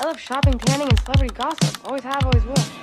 I love shopping, tanning, and celebrity gossip. Always have, always will.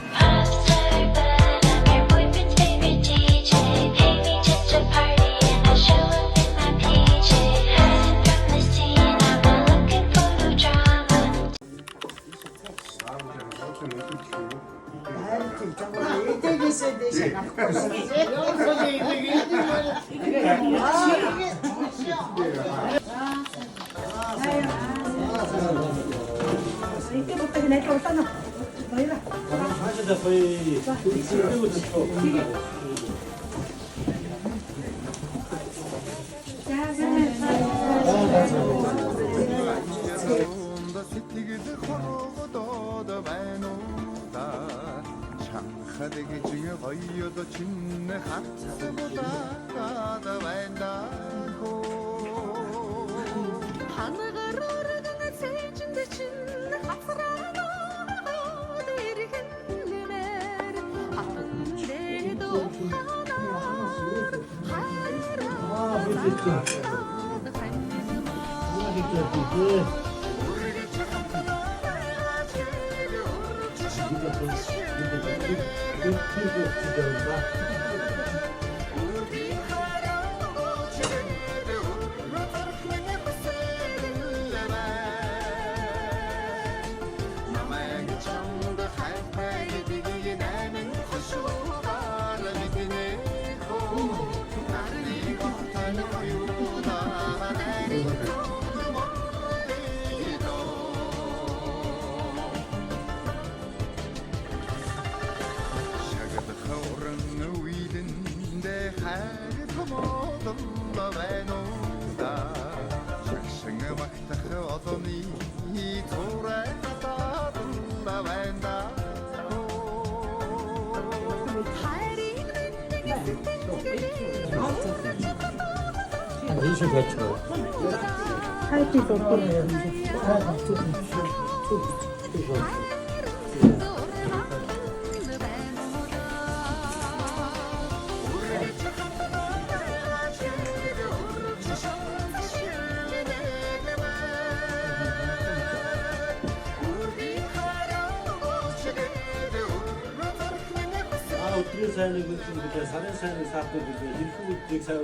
어떻게 사는 건지 사는 사는 사람들 일부러 사는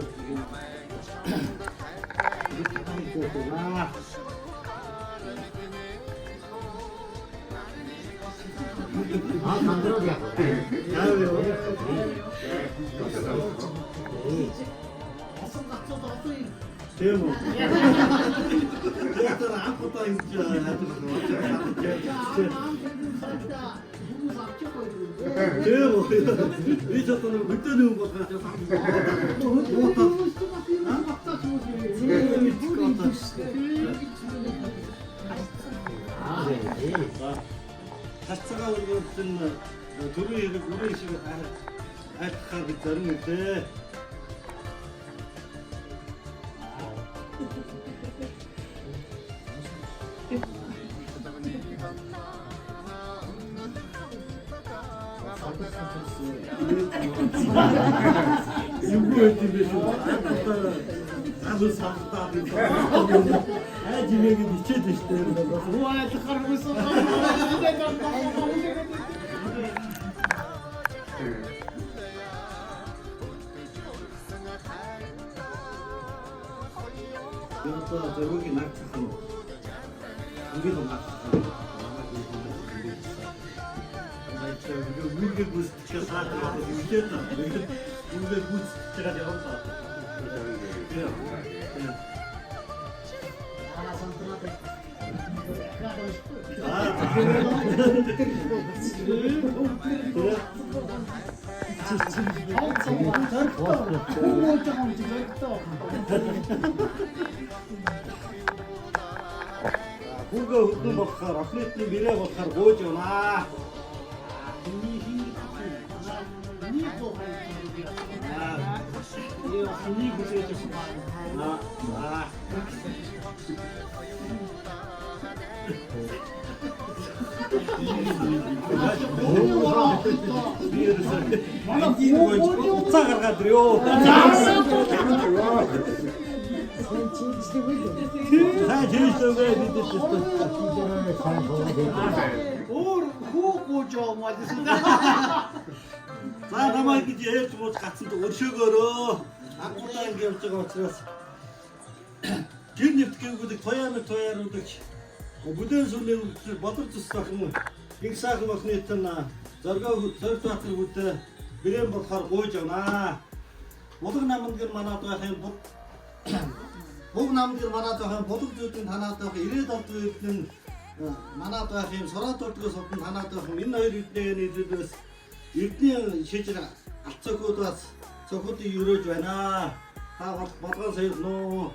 이렇게 하는 거구나. 아, 만들어야 돼. 제목. 그랬더니 아무것도 안 제목. 미쳤더니 그때는 뭐 다스가 우리가 무슨 도로에를 오래시고 알타가 있다는 게 그거 또 먹어. 앞에 미래 먹어. 보여줘나. Сайн хэлсэвэ бидэс тест. Өөр хүүгүүж явмал. За намайг гэж ярьж мууч гацсан өршөөгөөрөө. Анхудаа ингэ явж байгаа учраас гэр нэвт гэвгүүдийг тояаруудыг бүдэн сүрний үлдэл бодор тусдах юм. Их сайхан охины тань зориг татар бүдэ брэм болохоор гуйж явнаа. Булаг намд гэр манад байх юм Буг намд гэр манад байх юм булаг зүйдэн танаад байх 90 70 үеийн манад байх юм сороод урдгаас хатан танаад байх юм энэ хоёр үедээ нийлүүлээс эрдний шийдэл алцохуудаас цохуудыг өрөөж байна. Та болгоо саярно уу?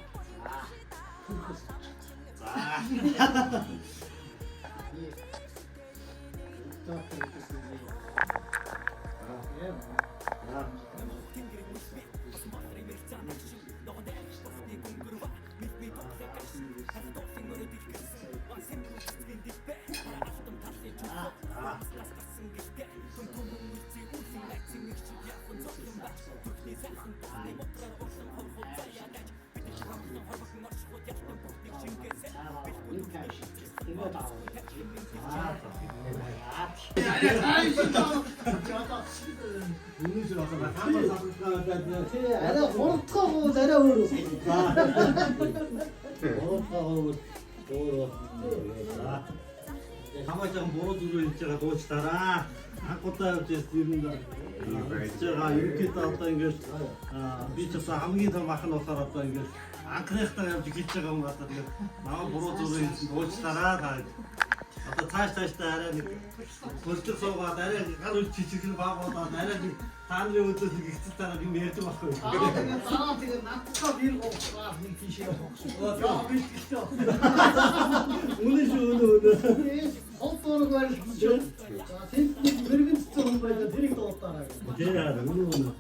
Арай хурдхаа арай өөр ус. Хамаач буруу зүрх хийж байгаа дуучтаараа анхудаа явж ирсэн байгаа ерөнхийд одоо ингэж би ч гэсэн хамгийн том ах нь болохоор одоо ингэж анхныхтаа явж гэлж байгаа юм одоо тэгээд намаа буруу зүрх хийж дуучтаараа та одоо тааштай арай нэг хөлтөг суугаад арай гар үл чичгэл баагаад арай нэг тааны өдөөс нэг ихцэл дараа юм ярьдаг байхгүй. Тэгээд надтай бир гоохаа нэг тийшээ явах. Яа би тийшээ. Үнэн шүү өнөө. Холбоорог барилж. За тэнд нэг мэрэгэн цэцэн байдаг тэрийг дуутаарай. Тэрээ өнөө.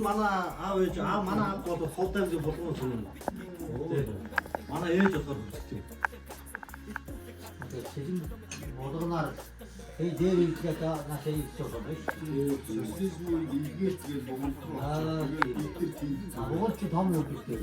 Манай аав ээж манай аав бол холдоо гэж болгоно юм. Манай ээж болохоор үзтээ. Sizin modernlar дээр үйлдэх нашаа ихсоо байна. Siz bu ilginç bir bomba. Богоч том үйлдэх.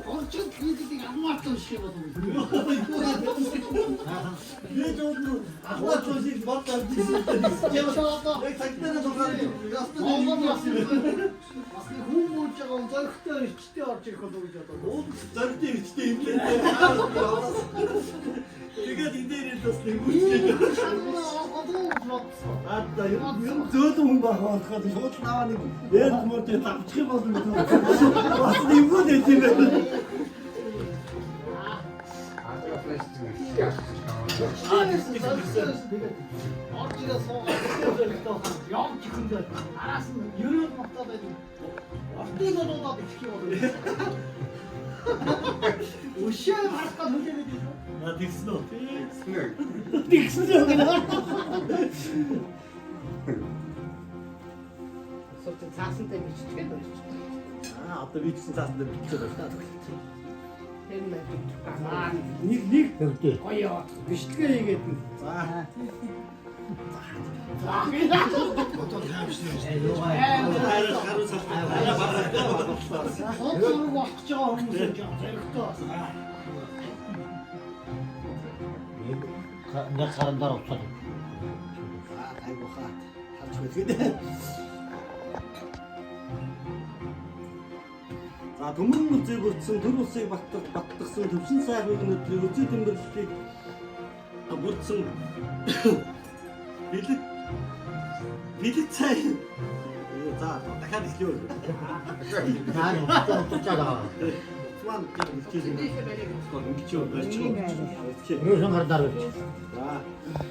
Орчин хийдэг аммаатан шиг болов. Ээж өнөө ахлах шиг бодож Яваа. яг цагтаа дугаар Бас нэг хүмүүж байгаа зөрөгтэй ирчтэй орж ирэх болов гэж бодоо. зоригтой ирчтэй юм лээ. Тэгээд энэ дээр бас нэг үстэй. Ада юм зөөлөн хүн бахаад шууд наваа нэг ээж мөрөд тавчих юм бол бас юм уу дээ тийм ээ. Орчига суугаад зөрөгтэй явж ихэндээ араас нь ерөөд мартаад байдаг. Ортыг олоод ирэх юм болов. Ушаа харахад хүлээгээд байна. Тэгсэн үү? Тэгсэн юм гэнэ. Сорт цаасантай биччихээд байна. Одоо би ч цаасан дээр бичиж байгаа. Тэр мэ. Нэг Хөвдөө. Гоёо бичлэгээ хийгээд. за харуу цаасан. Хоцорог болох ч байгаа хүмүүс юм жаа. Зөрөгтэй бас. Нэг харандар уцаад. Айгуухаа харж үлгээд. За төмөн үзэг бүрдсэн төр усыг баттгсан төвшин сайхныг өдрийг үзэг тэмдэглэлийг бүрдсэн бэлэг цай. За дахиад эхлэв. Наа уцаад. Ман ингэж Рүүсэн хардар байж. За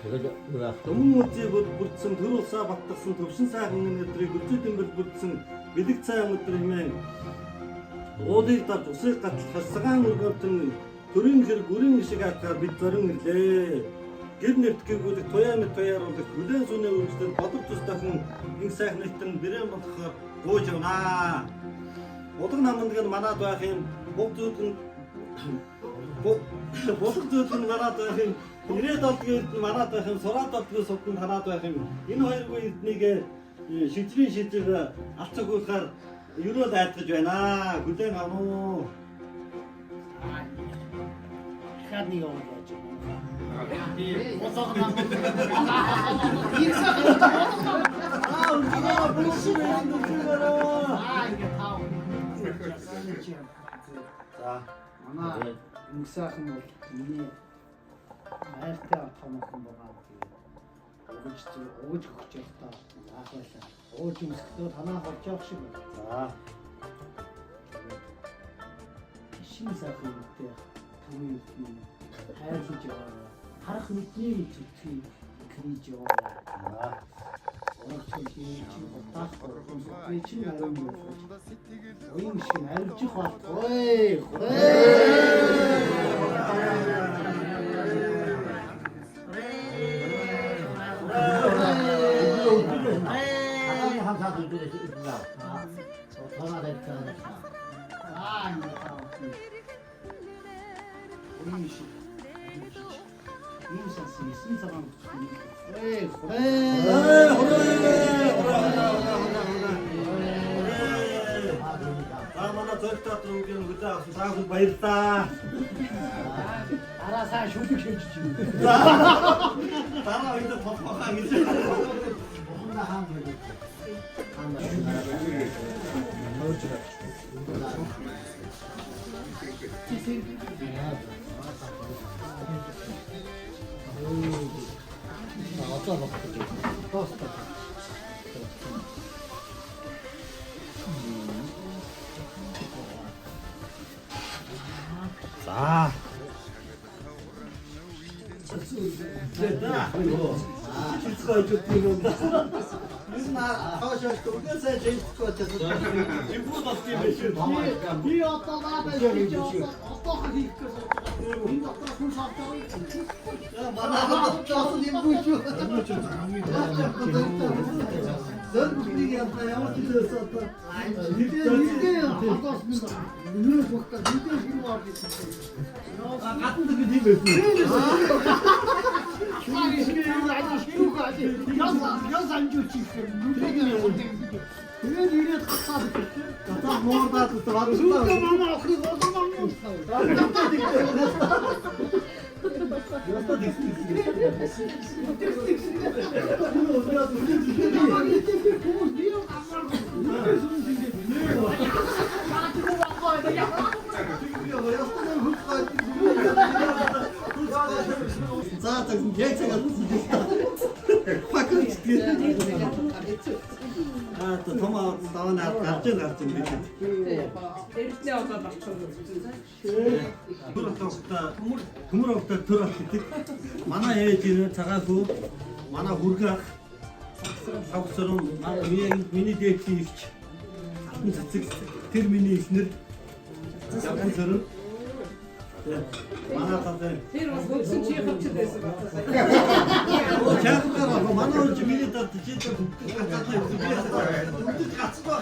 Тэгээд төмөн үзэг бүрдсэн төр усаа баттгсан төвшин сайхныг өдрийг үзэг тэмдэглэл бүрдсэн бэлэг цай өдрийг мэн уулыг дарж усыг гатал хасгаан өргөмтөн төрийн хэрэг үрийн шиг атгаар бид зорин ирлээ. Гэр нэрт гэвгүүлэх туяа мэт туяаруулах бүлээн сүний үргэлжлэл бодор тус дахин ин сайхнайтан брэм болохоор Гооч явна. Бодог намд гэн манад байх юм. Бог зүуд нь бог зүуд нь манад байх юм. Ирээд олдгийг манад байх юм. Сураад олдгийг сувтанд ханаад байх юм. Энэ хоёргүй эднийг шижрийн шижиг алцагуулахаар юунод айдгаж байна. Хүлээн авах уу? Хадны явуулж байна. За. Манай мөсөөхөн бол миний хайртай томхон байгаа. Ууж өгч явахдаа яахлаа. Ууж өмсөхдөө танаа хорж явах шиг байна. За. Шинэ сайхан үедээ түүний хайрлаж яваа. Харах мэдний зүтгэх криж яваа. Орчим чи батах би чи нарийн юм. Оюун шиг арилж хаад. Ой. 항상 눈에 있다. 전화 됐잖아. 오유미 씨. 인사 씨 신사람. Mana torta trugin gıda sağlık bayırta. 알아서 쇼핑 해주지. Tara oyunda topaka gidecek. 혼자 하면 되지. 어쩌 먹지? 토스트. 자. 됐다. 실수가 있었군요. 나 하셔서 그래서 제일 좋았어. 일부러 어떻게 매실. 이 어떤 나한테 어떻게 이끌어서 우리가 어떤 불사자가 있지? 만화가 떠서 님부죠. 넌 그게 아파요. 어디서 썼다. 이게 아깝습니다. 눈을 볼까? 이게 필요하겠습니다. 같은 그 님을. 아니 이게 아주 필요가 아니. 여사 안 좋지. 눈이 못 되지. 왜 이래 갖다 줬지? 갖다 먹어다 또 누가 마마 그래 너도 자, 지금 계획서가 파크 아, 또 도마 나와나 갑자기 그물부터 들어왔을 만화 해지는 작아서 만화 후르가 하고서는 미니 데이트 терминейшнэр 약간 저런 만화 사진 Тэр бас хөгсөн чи хөвчд байсан байна. 자국가가 만화 주민이다 진짜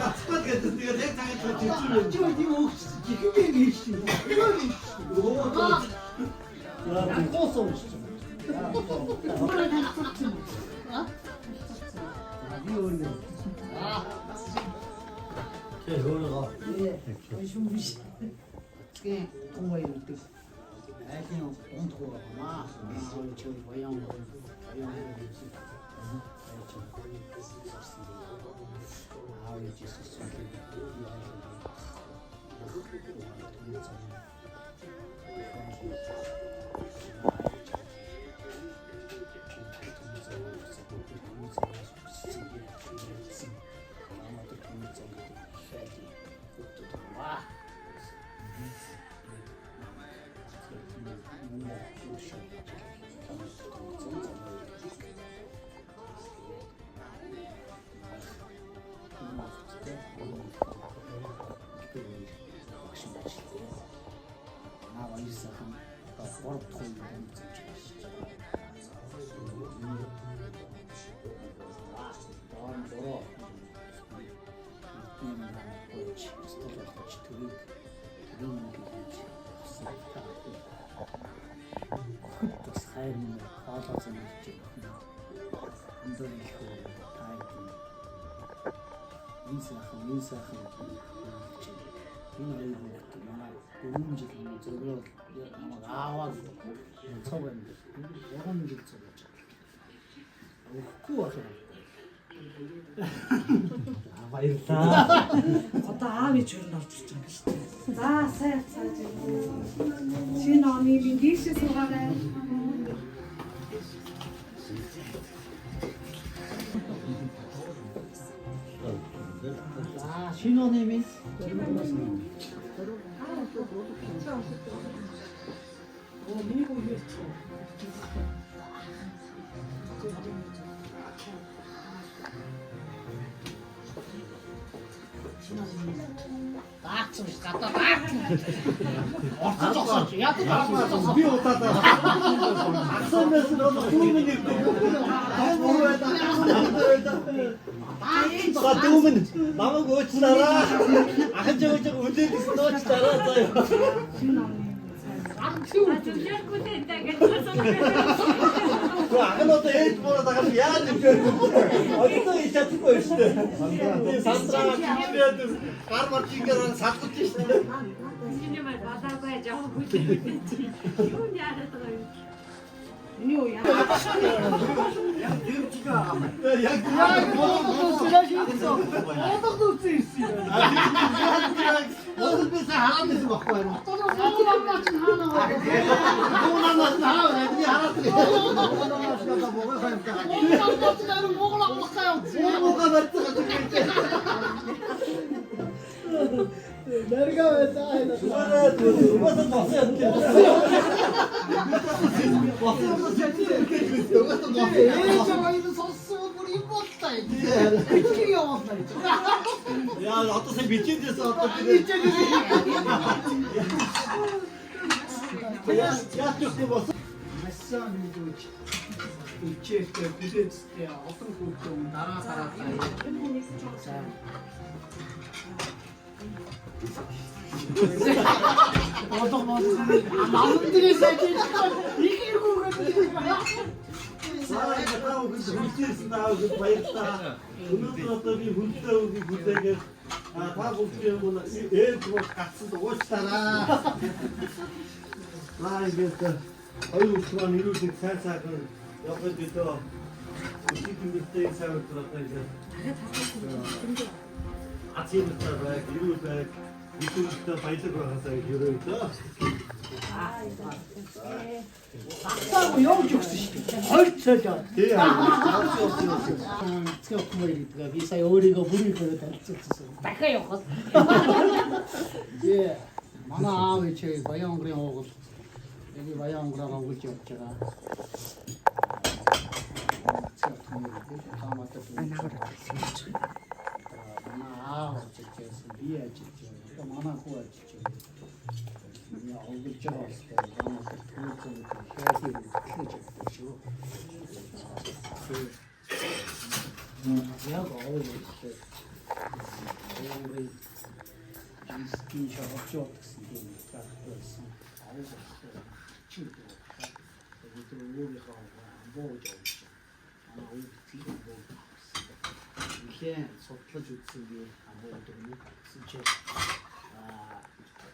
같이 гэдэг тэгээ яг цагт чичүүл 저 이거 기계 미시. 고소. 어떻게 공부해 올 때? 그냥 온도가 막 저 모양 гэж стол болгож төгөөд төгөөмөнд хийж авсан таатай. Бас хайр минь хаалаа зэмж байна. Эндээ их таатай. Энэ сайхан энэ хоёр манай 4 жилийн зөвлөд намайг аавал цог юм. Яган жил цогж. Өгөхгүй байна. Баярлалаа. Одоо аав ээж өрн орж ирж байгаа шүү дээ. За сайн цааж байна. Шинэ оны биндийшээ суугаарай. Шинэ оны минь Даацсан биш гадаа даацсан. Орцож зогсооч. Ядаж зогсоо. Би удаа асуумаас нь дүүмэн ирдэг. За дүүмэн намайг уучлаарай. Ахын жоо үлээж нууцлаарай заяа. Ахын одоо ээж муу дагаж яаж юм бэ? Одоо ийж чадахгүй шүү дээ. Сандраа чигээр гар марчингээр салгаж шүү дээ. Юу яа. Яа, одоо сая бичээдээс одоо яа ч бос. Массан гэж ичээхтэй бүлээцтэй олон хүүхдүүд дараа за Одох намдрээс ажиж Сая таа хүлээс таа баярлалаа. Өнөөдөр одоо би хүлдээ үгийг хүлээгээд та бүхэн ээж бол гацсан уучлаарай. Лайгээд хоёр өчигдөр нэрүүлэх сайн сайхан явах гэдэг үсэг хэмжээтэй сайн өдрөөр ингээд ацимтай байг, ирүүл байг, итүүртэй баялаг байгаасаа ерөөдөө. Таа явж өгсөн шүү дээ. Хоёр цолоо. Тий. Цэвхмээр би сая өөрийгөө бүрий көрөд танилцуулсан. Дахиад явах. Яа. Манай аав ичээ баян онгорын уугал. Яг баян онгороо уугалж явж байгаа. Цэвхмээр таамаатай. Манай аав ичээс би ажиллаж байгаа. Манай хүү ажиллаж байгаа. Я уугалж байгаа болохоор яг оолтой. Оолтой. Жинский шавчок гэсэн юм байсан. Оолтой. Чүлээ. Это логи хаа боож. Аа тийм боо. Ихээ сотлож үзсэн би амууд юм чи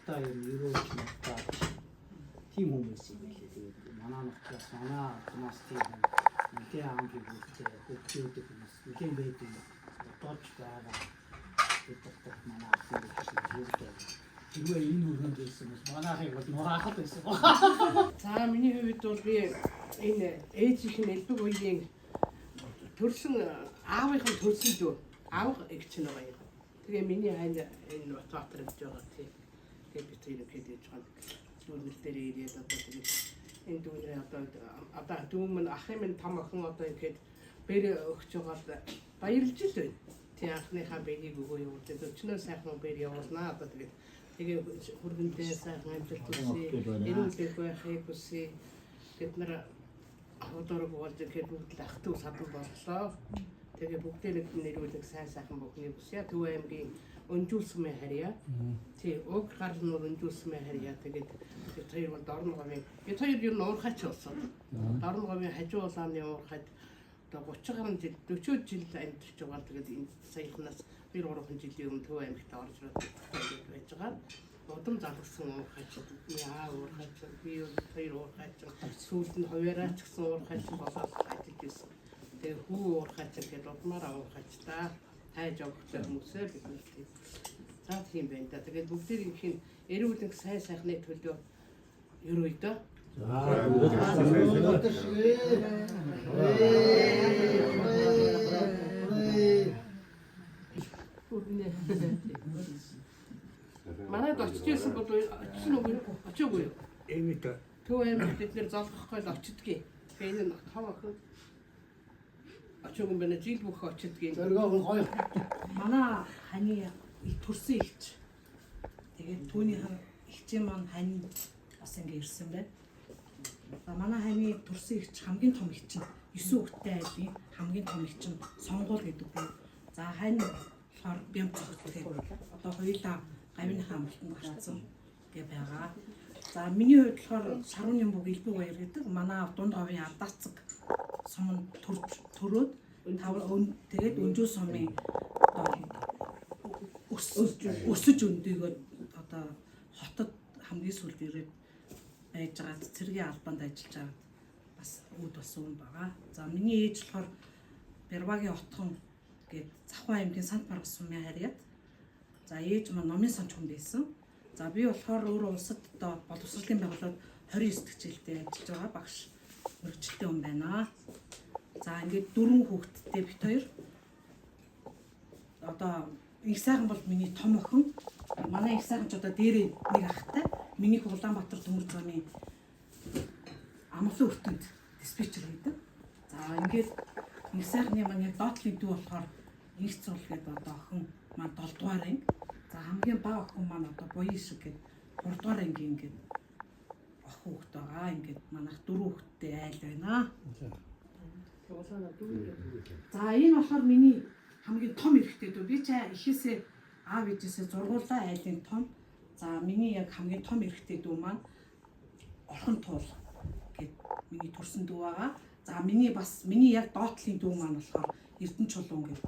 та юм юурч та тийм хүмүүс юм билээ. Тэгээд манай нөхдөс манай хүмүүс тийм үнтэй амгийн хүүхдүүд хүмүүс үнтэй байдаг. Тооч байгаа. Тэтгэх манай хүүхдүүд юу энэ үргэн гэсэн юм. Манайхыг бол нураахад байсан. За миний хувьд бол би энэ ээжийнх нь элбэг үеийн төрсөн аавынхын төрсөн дөө аав эгч нь байгаа юм. Тэгээ миний хань энэ Батбаатар гэж байгаа тийм. Тэгээд би тэр хэд яаж байгаа зүйлс дээр ирээд одоо тэгээд энэ дүүнээ одоо дүүмэн ахын минь том охин одоо ингээд бэр өгч байгаа баярлж л байна. Тийм анхныхаа бэгийг өгөө явуул. Тэгээд өчнөө сайхан бэр явуулнаа одоо тэгээд хүргэндээ сайхан амжилт хүсье. Эрүүл байхыг хүсье. Бид нар авдорог болж ихэд бүгд л ах トゥ садан боллоо. Тэгээ бүгдээ нэг нэрүүлэг сайн сайхан бүхний бүсье. Төв аймгийн өнжүүлсэн мэ харьяа. Тий, уг гар нуур өнжүүлсэн мэ харьяа. Тэгээд бид хоёр бол дорн говийн бид хоёр юу уурхайч болсон. Дорн говийн хажуу улааны уурхайд одоо 30 гаруй жил 40 жил амьдарч байгаа. Тэгээд энэ саяхнаас 2-3 жилийн өмнө Төв аймагт орж ирээд байж байгаа. Удам залгсан уурхайч, яа уурхайч, би хоёр уурхайч, сүүлд нь хуваараач гэсэн уурхайч болоод ажиллаж ирсэн. Тэгээ хүү уурхайч гэдэг удмаараа уурхайч та хайж явах хүмүүсээ бид нэг за тийм байна да. Тэгээд бүгдээрийнх нь эрүүлэг сайн сайхны төлөө ерөөй дөө. Манайд очиж ирсэн бол очсон уу очоогүй юу? Эмитэ. Төв аймагт бид нэр залгахгүй л очидгийг. Тэгээ энэ тав охин очоогүй юм байна. Жил бүх очидгийг. Зоргоог гоё. Манай ханы төрсөн ихч. Тэгээд түүний ихчийн маань хань бас ингэ ирсэн байна. За манай ханы төрсөн ихч хамгийн том ихч нь 9 хүүхэдтэй айлын хамгийн том ихч нь сонгуул гэдэг байна. За хань болохоор бям цогцтой. Одоо хоёулаа гавьныхаа амтанд гарцсан гэ байгаа. За миний хувьд болохоор Сарууны бүг Илбэг баяр гэдэг манай дунд говийн алдаацэг сум төрөөд тэгээд өнжөө сумын өсөж өндөгөө одоо хотод хамгийн сүүлд ирээд байж байгаа цэргийн албанд ажиллаж байгаа бас үүд болсон байгаа. За миний ээж болохоор Бервагийн отхон гээд Завхан аймгийн Сант Баргас сумын харьяат. За ээж маань номын санч хүн байсан. За би болохоор өөрөө улсад одоо боловсролын байгууллагад 29 хичээлдээ ажиллаж байгаа багш мөрөгчлөлттэй хүн байна. За ингээд 4 хүүхэдтэй бит хоёр. Одоо их сайхан бол миний том охин. Манай их сайхан ч одоо дээрээ нэг ахтай. Минийх Улаанбаатар төмөр замын амглан өртөнд диспетчер гэдэг. За ингээд их сайхны маань яг доотлын дүү болохоор их цул гэдэг одоо охин маань 7 дугаар анги. За хамгийн бага охин маань одоо буян шиг гэдэг 3 дугаар ангийн ингээд охин хүүхэд байгаа. Ингээд манайх 4 хүүхэдтэй айл байна. За энэ болохоор миний хамгийн том эрэгтэй дүү. Би ч ихээсээ аав ээжээсээ зургуулаа айлын том. За миний яг хамгийн том эрэгтэй дүү маань Орхон Туул гэд миний төрсөн дүү байгаа. За миний яг доотлын дүү маань болохоор Эрдэнэ Чулуун гэд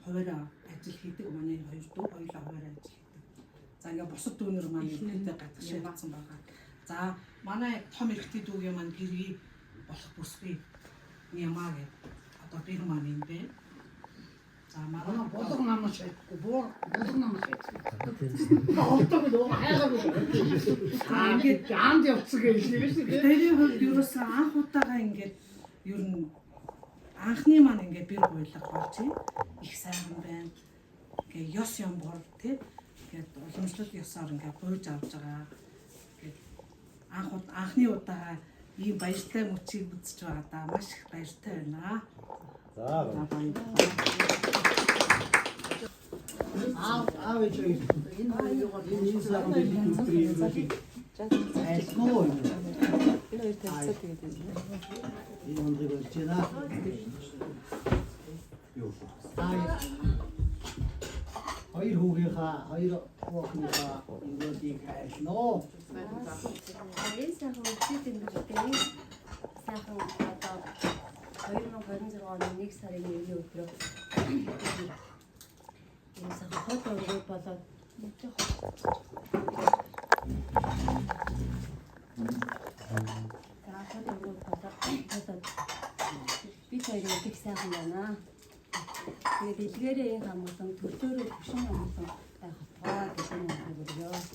хуваараа ажил хийдэг. Манай хоёр дүү хоёулаа хуваараа ажил хийдэг. За ингээ бусад дүүнэр маань ихэнхдээ гадагш явсан байгаа. За манай том эрэгтэй дүүгийн маань гэргий болох бүсгүй Нямаа гэд одоо гэр маань юм бэ. За манай Болго намаа шийдэхгүй болго намаа шийдэхгүй. Олдог нөө хайгаагүй. Ингээд анд явцсан гэж нэрсэн. тэрийн хувьд ерөөсөө анх удаага ингээд ер нь анхны маань ингээд бэр гуйлах болж их сайхан байна. Ингээд ёс юм бор тий. Ингээд уламжлал ёсоор ингээд гуйж авч байгаа. Ингээд анхны удаага ийм баяртай мөчийг үзэж байгаа да маш их баяртай байна. За Аав ээж энэ юугаар энэ сайхан дэлгүүрийг айлгүй. Энэ хоёр танилцаад тэгээд байна. Энэ онцгой болж байна. Хоёр хүүгийнхаа хоёр охиныхаа ингэдэг хайрлноо. Энэ сайхан үстэй мэдээ. Сайхан одоо 2026 оны 1 сарын 1-ний өдрөө энэ сайхан хот өргөд болоод мэдээ хот. За хот өргөд болоод би хоёрын их сайхан байна. Тэгээд дэлгээрээ энэ хамгаалсан төлөөрөө төвшин хамгаалсан байх тоо гэдэг юм байна.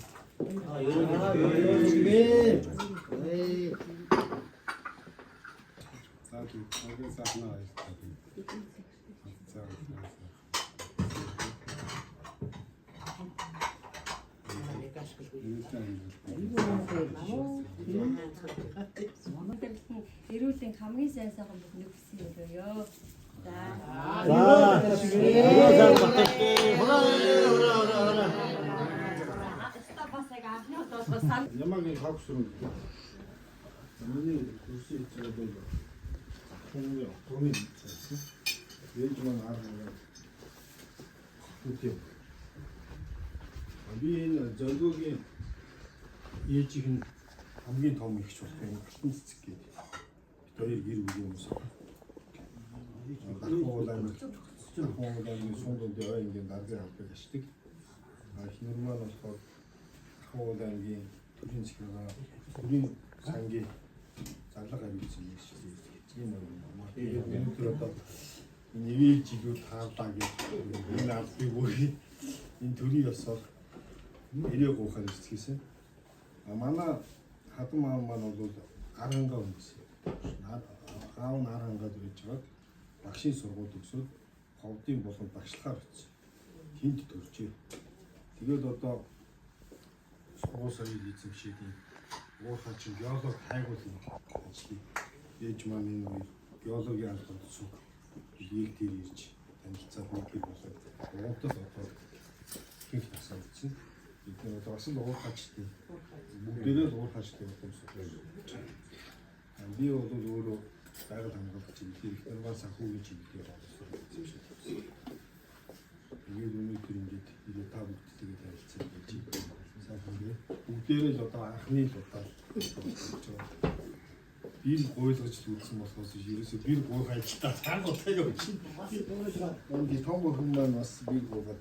Эрүүлийн хамгийн сайн сайхан бүхнийг хүсэн өрөөё. За. Ямагийн хавсрын миний kursi içeride konuyor. Ээж маань арга үгүй. Би энэ зоргогийн ээжийнх нь хамгийн том ихч болох юм алтан цэцэг гэдэг. Хоёр гэр бүл юм уу? Ахуулаад сундад яваа ингээд даргын авдаг ашдаг. Хинэр маань болохоор Ахуулангийн төрийн захиргаа төрийн сангийн зарлага авчихсан юм шиг тийм юм. Тэгээд өнөөдөр одоо нэвэж жигүүд таалаа гэх энэ албыг өөрийн энэ төрийн ёсоор нэрээ гоохаар ирчихсэн. Манай хатан маань бол арангаа үнсэн. Аав нь арангаа дөрж байгаа. Багшийн сургууль төгсөөд ховдын болон багшлахаар очив. Тэнд төржээ. Тэгээд одоо сургууль соёлын эзэмшээний уурхай чи геолог хайгуулын ажлыг ээж маань энэ хоёр геологийн албанд суг нэг тэр ирж танилцаад нэг гэр болоод уутал одоо их тасаа үзсэн. Бид нэг одоо бас л уурхайчтай бүгдээрээ л уурхайчтай болсон. Би бол өөрөө байгаль хамгаалагч их нэрмаа санхүүгийн чиглэлээр болсон юм шиг байна. Тэгээд өнөөдөр ингээд ирээ та бүгдтэйгээ танилцсан гэж санхүүгээ бүгдээрээ л одоо анхны л удаа болж байгаа. Би л гойлгож үзсэн болохоос ерөөсөө би гуйх ажилтаа цаангуудаа явчихна. Энд том хүн маань бас би гуйгаад.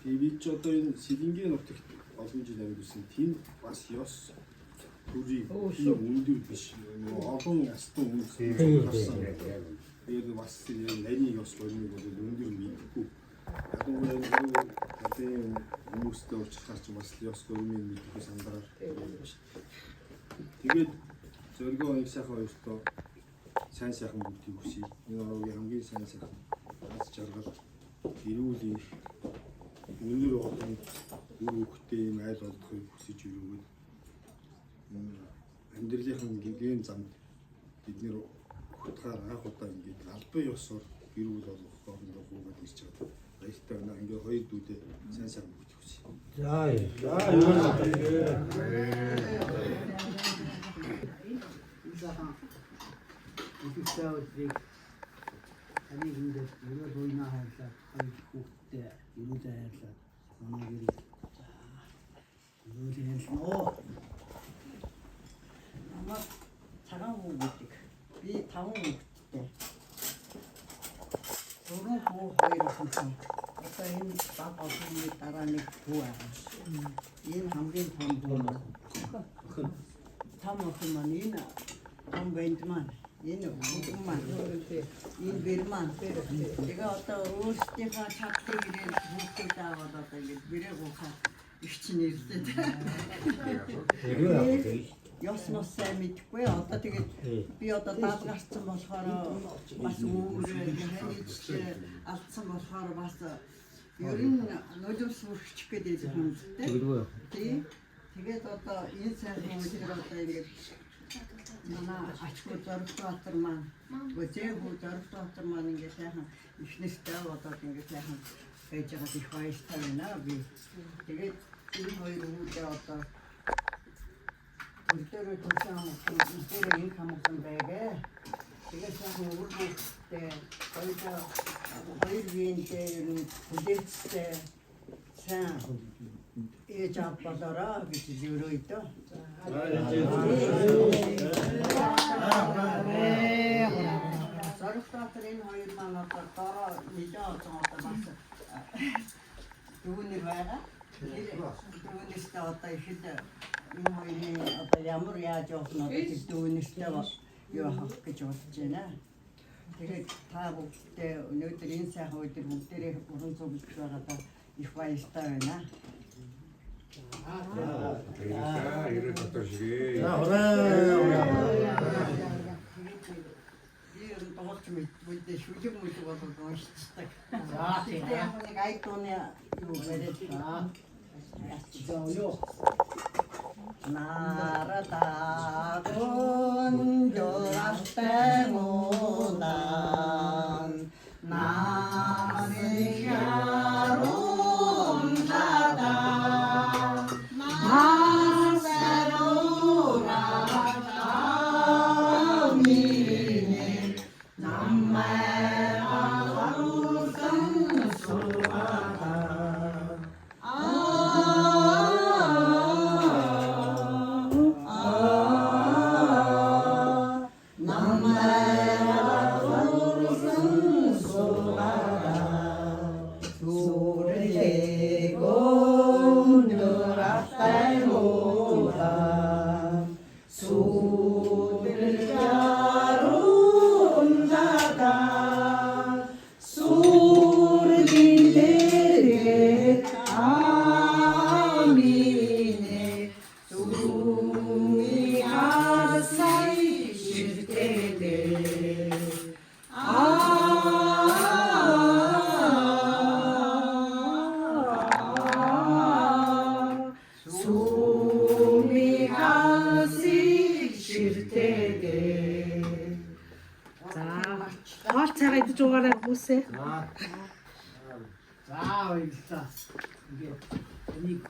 Би ч одоо энэ Сэлэнгийн нутагт олон жил амьдсан тийм бас ёс төрийн өндөр биш олон ястан үнсэн болсон. Тэгээд бас нарийн ёс болмыг бол өндөр мэдхгүй. Яг нь хүмүүстэй уулзахаар ч бас ёс болмыг мэдхгүй сандраар. Тэгээд зоргоо их сайхан хоёртоо сайн сайхан бүгдийг хүсье. Энэ ороогийн хамгийн сайн сайхан аз жаргал эрүүл их өнөр олон үр хөвгтэй юм айл олдохыг хүсэж ирүүгээд амьдралынхаа гинэн замд бид нэр хутгаар анх удаа ингээд албан ёсоор гэр бүл болох хоорондоо хуугаад ирж байгаа. Баяртай байна. Ингээд хоёр дүүдээ сайн сайхан бүгд хүсье. Ихэвчлэн ани хүндэт өөрөө буйна хайрлаа. Хоёр хүүхдтэй ирүүдээ хайрлаа. Манай гэрийг ирүүдээ хайрлаа. Намайг цагаан хүү гэдэг. Би 5 хүүхэдтэй. Өөрөө хүү хоёр хүүхэн. Одоо энэ баг олонны дараа нэг хүү байгаа. Энэ хамгийн том хүү. Том охин маань энэ том бэнд маань. Энэ хүүхэн маань. Энэ бэр маань. Тэгээ одоо өөрсдийнхөө чадлыг ирээд хүүхдүүд аваад одоо ингэ бэрээ гоохаа их чинь ирдээ. Ёс мос сайн мэдгүй одоо тэгээд би одоо даалгарсан болохоор бас өөрөөр алдсан болохоор бас ер нь нулимс үрчих гэдэг юм тийм. Тэгээд одоо энэ сайн хүмүүс одоо ингэ манай ачгүй Зоригтбаатар маань Зээгүү Зоригтбаатар маань ингэ сайхан ихнэстэй одоо ингэ сайхан байж байгаа их баяртай байна би. Тэгээд энэ хоёр хүүхдээ одоо Өдөрөө тусаа мөсөөр энэ хамсан байгээ. Тэгээд сайхан үргэлжтэй хоёр винтэй хүлээцтэй сайн ээж аав болоороо гэж өрөөдөө. Зоригтбаатар энэ хоёр маань одоо дороо нэлээд одоо бас дүүнэр байгаа. Дүүнэртэй одоо ихэд энэ хоёрын одоо ямар яаж явах нь одоо дүүнэртэй юу авах гэж бодож байна. Тэгээд та бүгдээ өнөөдөр энэ сайхан өдөр бүгдээрээ уран зөвлөж байгаадаа их баяртай байна. Тоглож мэдгүй шүлэг мүлэг болоод уншдаг. Тэгээд яг нэг айтоны юу барьж байгаа. Яцгаа Narada Gunjurastai Mulan Nasiyarum Sada Nasaruna Amini Namaya Harusan Surata нэртэйгээ. За хоол цайгаа идэж уугаарай хүмүүсээ. За баярлалаа. Ингээд энийг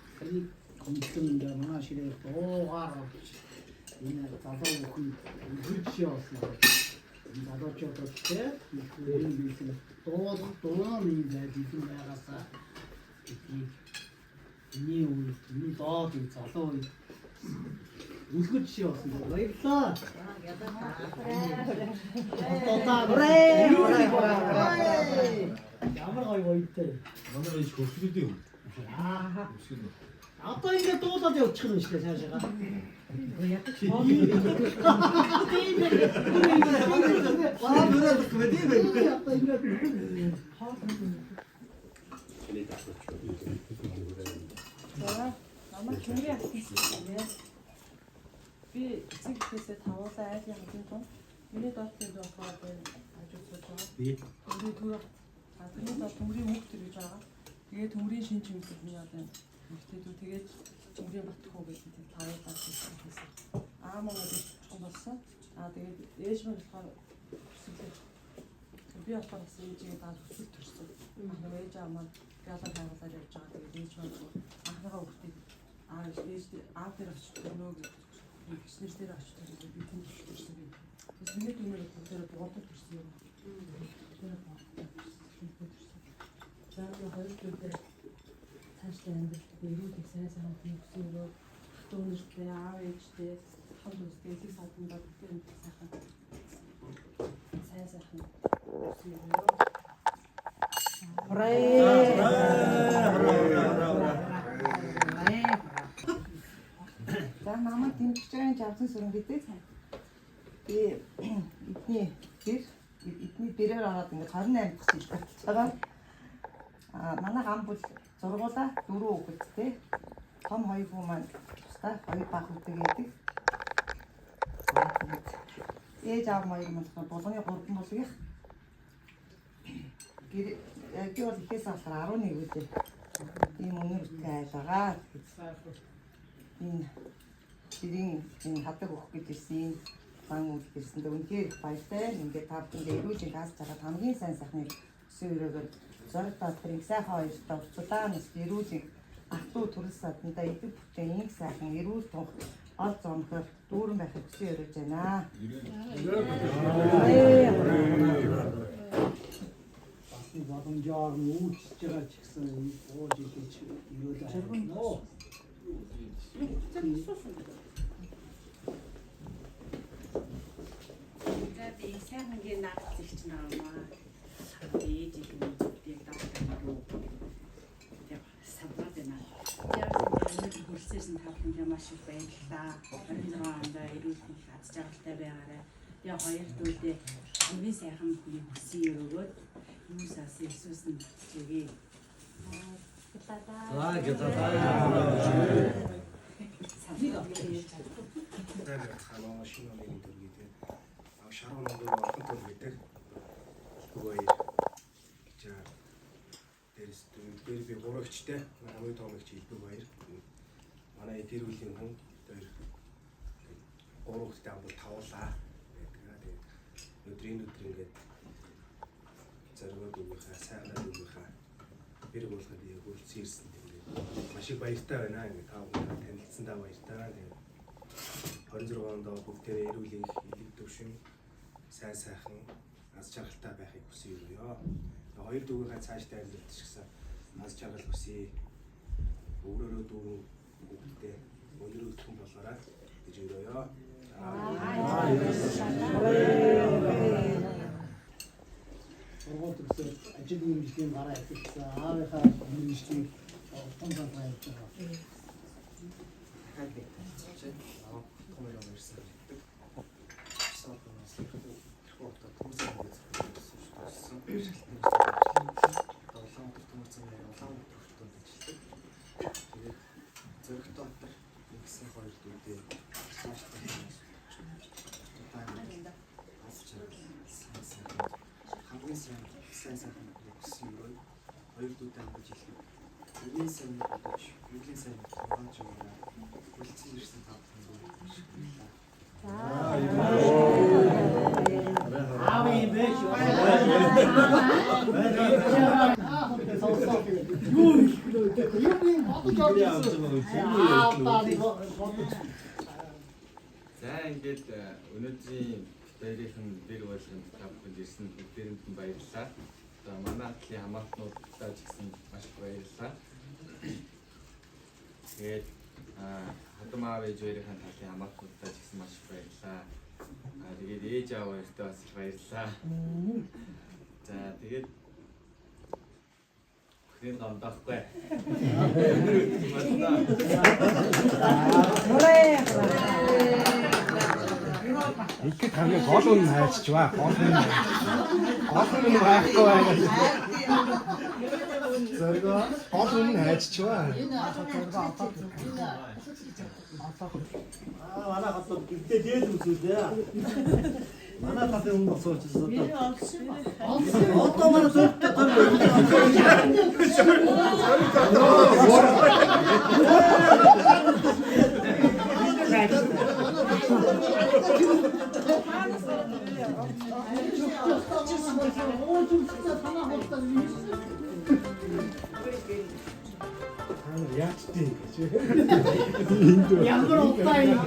комплимент манай ширээ дуугаар авч энэ залуу бүхэн үргэлж явуулсан. Энэ залуучуудад те энэ биелсэн дууны байдал юм байгаасаа энэ үе энэ доод залуу үе үлгэж явуулсан. Баярлалаа. Ямар гоё баяртай. Манай ээж хөрсгөлтэй юм. Аа. Одоо ингэ дуулаад явчих юм шүү дээ цаашаа. За, намайг чүнгийн асуусан юм. Би эцэг эхээсээ тавуулаа айлын хамгийн том. Миний доод тэр болохоор ажил сууж байгаа. Би түрүү тэрний доод төмрийн мөнгө төр гэж байгаа. Тэгээд төмрийн шин чимсэг миний одоо эмэгтэйдүү тэгээд төмрийн батхуу гэсэн тийм тавуулаа хийсэн. Маа чухал болсон. Тэгээд ээж минь болохоор би болохоор бас ээжийн даад өсвөр төрсөн. Нөгөө ээж маань галаа байгуулаад явж байгаа. Тэгээд ээж маань анхныхаа хүүхдийг аав дээр очиж өгнө гэж гиснэр дээр очиж би тэнд төрсөн би. Тэс миний дүүнээ бүгдээр боодод төрсөн юм. За хоёр дүүтэй цаашдаа амьдрал эрүүл сайн сайн хийсэн өрөө дүүнэртэй аав ээжтэй хамт үстэй их садандаа бүгд энэ сайхан сайн үсэн өрөө. За намайг тэмцэгчийн авсан сүрэн гэдэг. Би эдний бэрээр ороод ингээд 28 дахь жил болж байгаа. Манай гам бол зургуулаа 4 хүүхэдтэй. Том 2 хүү маань тусдаа 2 баг хүүтэй гэдэг. Ээж аав маяг маань болгоны 3 болгих. Яг бол ихээс ахаар 11 үлээ. Ийм өнөртэй айлгаа. Энэ энэ хатаг өгөх гэж ирсэн бан үйл гэсэн дээ үнхээр их баяртай. Ингээд та бүхэндээ эрүүжин таасч байгаа хамгийн сайн сайхныг өсөн өрөөгөр зориг таастрын сайхан хоёртой урцлаа нас эрүүжин ах トゥ төрөл саданда идэв бүтээн инх сайхан эрүүл тунх ол зомхор дүүрэн байхыг өсөн өрөөж байна. Басны боломжоор нүүцж байгаа ч гэсэн ууж идэж ирүүл аа. Би сайхангийн наад зэгч наамаа. Ээж их нэг даатгал. Яг саваад байна. Яг нэг хүрссэн тавхан маш их баярлалаа. Орон ондоо ирүүлсэн хаз жаргалтай байгаарай. Яг хоёр дүүтэй хамгийн сайхан хүний хүссэн өрөөгөөд юусаас Иесус нь чигээ. Хамаа шинэ нэг төргийтэй. Шаргон ногоо орхон төргийтэй. Хөөе. За. Дээрс дээр би гурагчтай. Хамгийн тоомч хэлбэг баяр. Манай тэр үеийн хүн дээр гурагчтай амбал тавуулаа. Тэгээд өдрийн ингээд заргууд өгөхөө сайнаад өгөхөө бэр болгоод яг үлцсэн ирсэн тийм. Маш их баяртай байна. Ингээд та бүхэн танилцсандаа баяртай. Тэгээд 26 онд бүгдээрээ эрүүлийн элэг төвшин сайн сайхан аз жаргалтай байхыг хүсье юу. Хоёр дүүгийнхээ цаашдаа амьдралч гэсэн аз жаргал хүсье. Өөрөөрөө дүүрэн бүгдээ өнөрөө өтгөн болоорой гэж өрөөё. Сургууль төгсөөд ажил мэргэжлийн гараа ихэлсэн аавынхаа мэргэжлийг том талбай явуулж байгаа. сайн сайхан хүссэн өрөө хоёр дүүтэй хамт жилийн үгийн сайн бодож үгийн сайн болгож өгөөрэй. Үлдсэн ирсэн тавхан зүйл. За ингээд өнөөдрийн битээрийнхэн бэр болгонд тавханд ирсэн бүгдээрэнд нь баярлалаа. Одоо манай хатлын хамаатнуудаа ч гэсэн маш их баярлалаа. Тэгээд хадам аав ээж хоёрын талын хамаатнуудаа ч гэсэн маш их баярлалаа. Тэгээд ээж аав хоёртаа бас их баярлалаа. За тэгээд хэн гамдаахгүй. Ихэд хамгийн гол нь хайчваа. Гол нь хайхгүй байна. Зэрэг гол нь хайчваа. Манай хатад гэртээ дээд үзүүлээ. Манай хатад хүн босооч одоо. Одоо манай зөвхөн яачдээ гэж. Ямар утаа юм.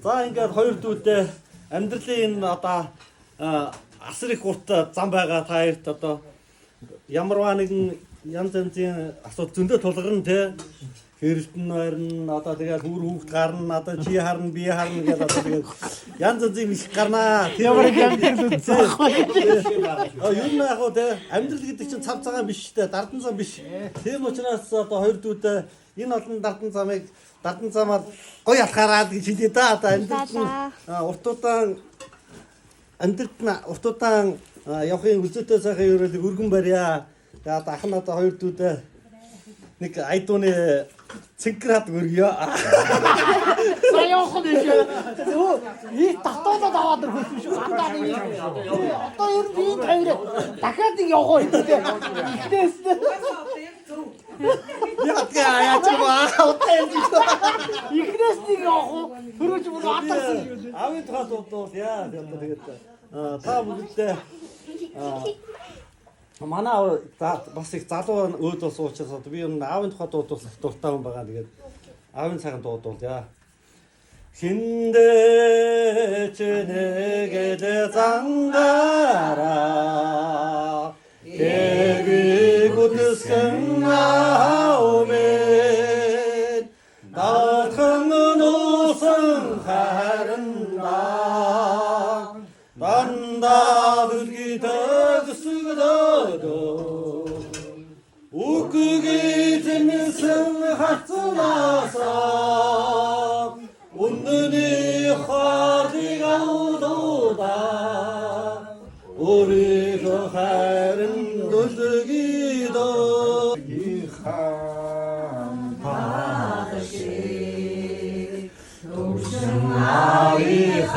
За ингээд хоёр дүүтэй амьдралын одоо асар их урт зам байгаа та хоёрт одоо ямарваа нэгэн янз янзын асуудал зөндөө тулгарна те хэрэлт нь байрна одоо тэгээд хүүр хүүхд гарна одоо чи харна би харна гэдэг одоо тэгээд янз янзын их гарнаа ямар амьдрал үү юу нэ яг те амьдрал гэдэг чинь цав цагаан биш те дардан зам биш тийм учраас одоо хоёр дүүтэй энэ олон дардан замаар гоё алхаараа гэж хэлээ да одоо амьдрал нь уртудаан амьдралд нь уртудаан явахын үлзээтэй сайхан ерөөлөг өргөн барья. Тэгээд ах нь одоо хоёр дүүдээ нэг айдууны цэнкрад өргөё. Саяхан биш. Их татуулаад аваад ирэх юм шүү. Гандаа нэг. Одоо ер нь би тавираа дахиад нэг явах уу гэдэг. Ихнээс. 야야 저거 어때 Ихнээс нэг явах уу? Төрөөж бүр атарсан юм. 아무튼 가도 또 돼야 되겠다. 다 бүгдээ манай бас их залуу өөд бас уучраас би энэ аавын тухай дуудуулах дуртай хүн байгаа. Тэгээд аавын цагаан дуудуулъя. Хиндэ чэнэгэдэ зандараа эгэгүтсэн аумэн даатхан нуусан харандаа дандаа дүлгитэгэсгдөө үкүгэ зэмсэн хацнаасаа 온눈이 화리가 오도다 우리가 하는 노숙이도 이한 바다시 동승아위하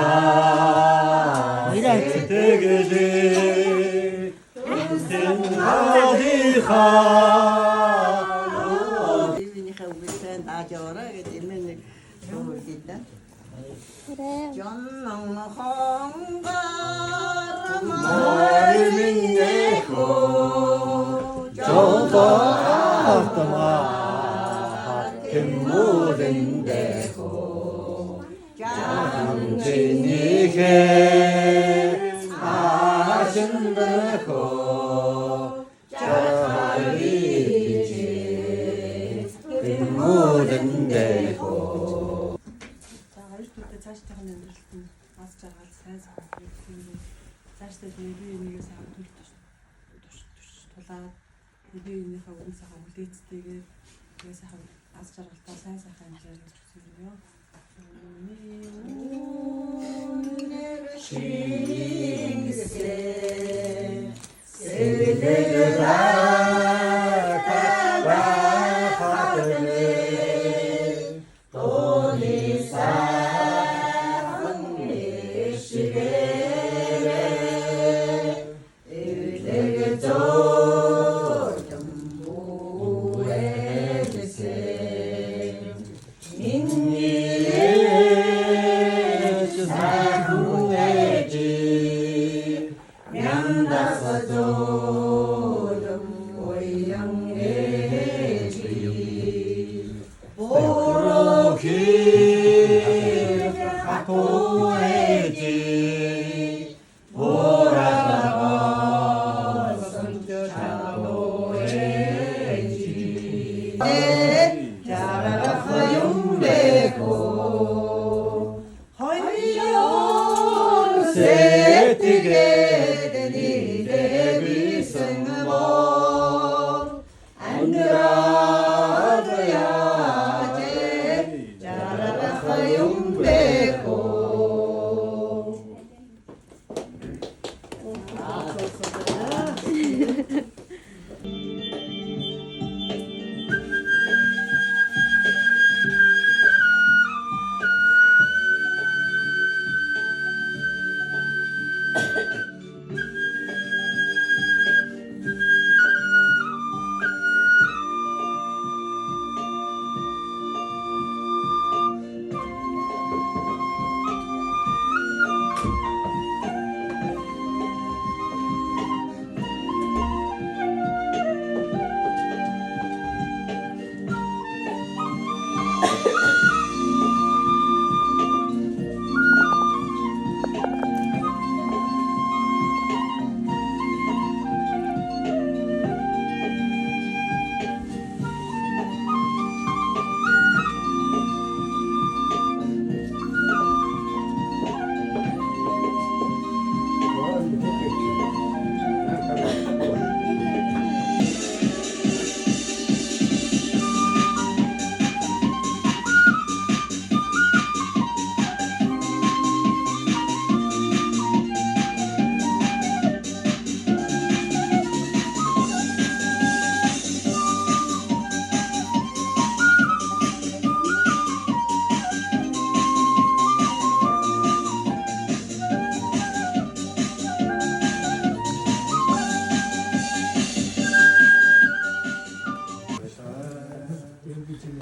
되게지 동승아위하 이민이가 우리가 나져라 이민이 좋을겠다. 그래. 마음인내고 저바다마 모든데고 당신이게 하신다고 자리지 모든데고 цааштай хань амьдралд нь аз жаргал сайн сайн хийх. Цааштай би энийгээ сайн тулаад би энийхээ өрн сайхан үлээцтэйгээр тэгээ сайхан аз жаргалтай сайн сайхан хэмжээр хийж үзсэн юм.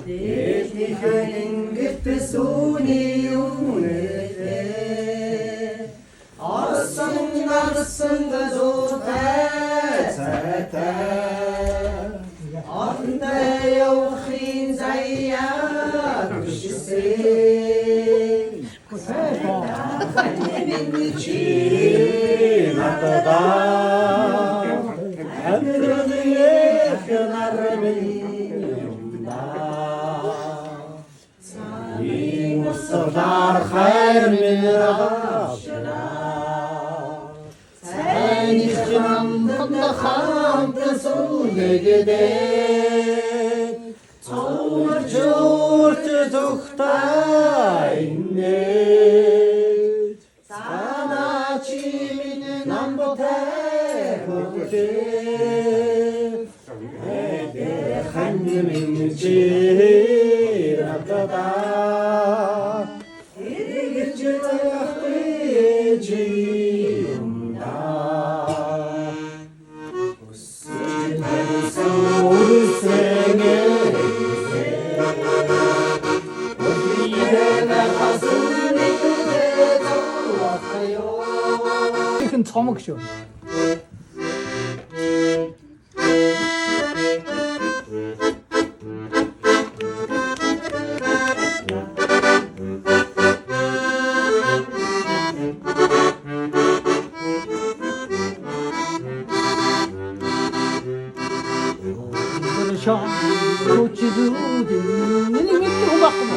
Дээлхийн гэтэл сүний үнэтэй Орсон зуутай цайтай Ордой явахын заяа түшсэн Миний чи надад Амрылых нармина Саин усалар хайр мирашна Сайн ихнамдын хамт сүнэгдээ Цаурч журт зүхтай инээ Сана чимин намботай хөлтэй Эдэ ханмин чиратада Эргэж заяхтэй жиумда Үсэж сүрсэнгэ 큰 처먹쇼. 그러셔 고치두든 니 밑에 오갔구만.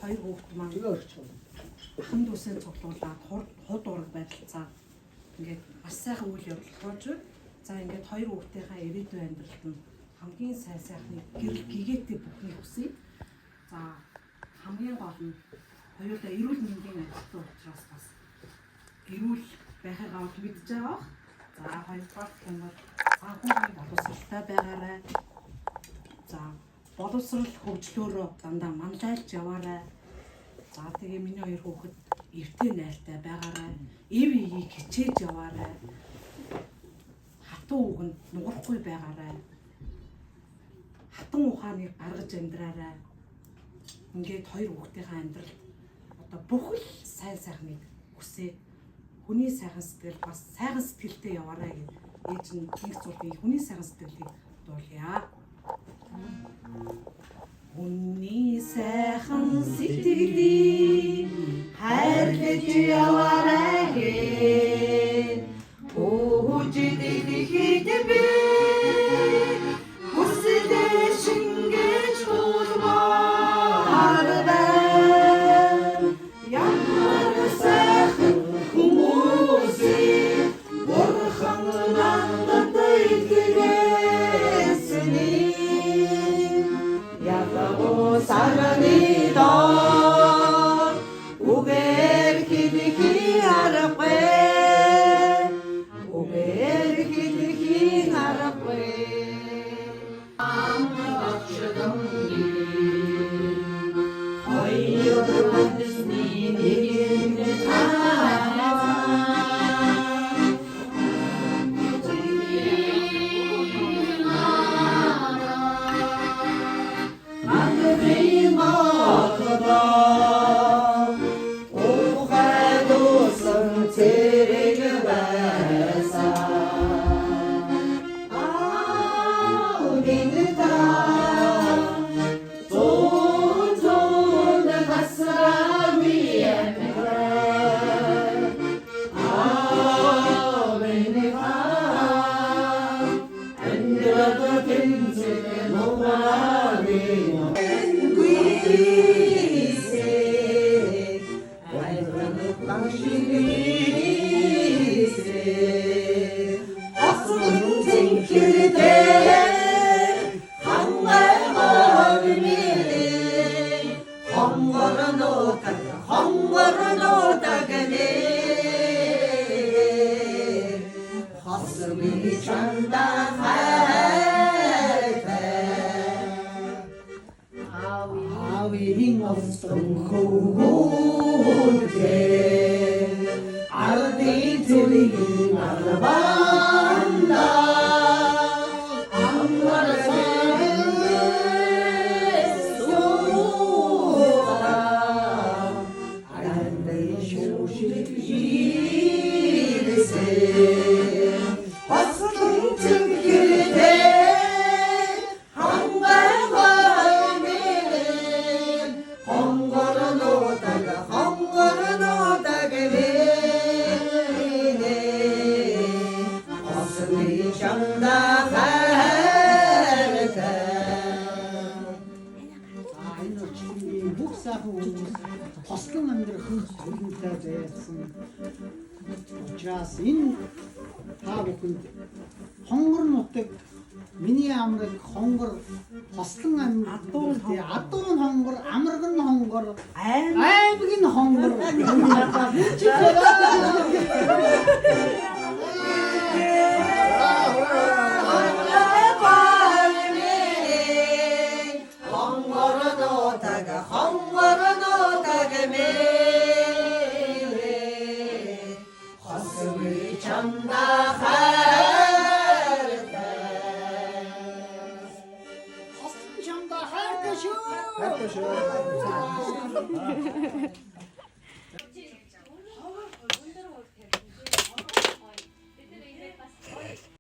Хоёр хүүхэд маань хан дүүсээ цуглуулад худ ураг байдлаа ингээд бас сайхан үйл явдал болж байна. За ингээд хоёр хүүхдийнхаа ирээдүйн амьдралд нь хамгийн сайн сайхны гэрэл гэгээтэй бүхнийг хүсье. За хамгийн гол нь хоёулаа эрүүл мэндийн ажилтан учраас бас эрүүл байхыгаа мэдж байгаа. За хоёрдугаар хэмээр санхүүгийн боловсралтай байгаарай. За боловсрал хөгжлөөрөө дандаа манлайлж яваарай. За тэгээ миний хоёр хүүхэд эвтэй найртай байгаарай. Эв эгийг хичээж яваарай. Хатан үгэнд нуурахгүй байгаарай. Хатан ухааныг гаргаж амьдраарай. Ингээд хоёр хүүхдийнхээ амьдралд одоо бүхэл сайн сайхныг хүсээ. Хүний сайхан сэтгэл бас сайхан сэтгэлтэй яваарай гэж ээж нь нэг зүйлийг хүний сайхан сэтгэлийг дуулъя. Хүний сайхан сэтгэлийг хайрлаж яваарай гээ. Хөөжидэхэд би хүсэлээ шингээж хулмаар байна. Ямар сайхан хүмүүсийн бурхан надад илгээсэний Sarani da uber ki di ki arqe 허슴이 전당할 아위 없던 고운데 아르디들이 알아반다 아무나 사는 소라 알내 쇼시리세 화수는 등길대 Хослон амьдрах хэрэгтэй байсан. Учраас энэ та бүхэнд хонгор нутаг миний амраг хонгор хослон адуун хонгор амарган хонгор аймгийн хонгор 전당할 것이오.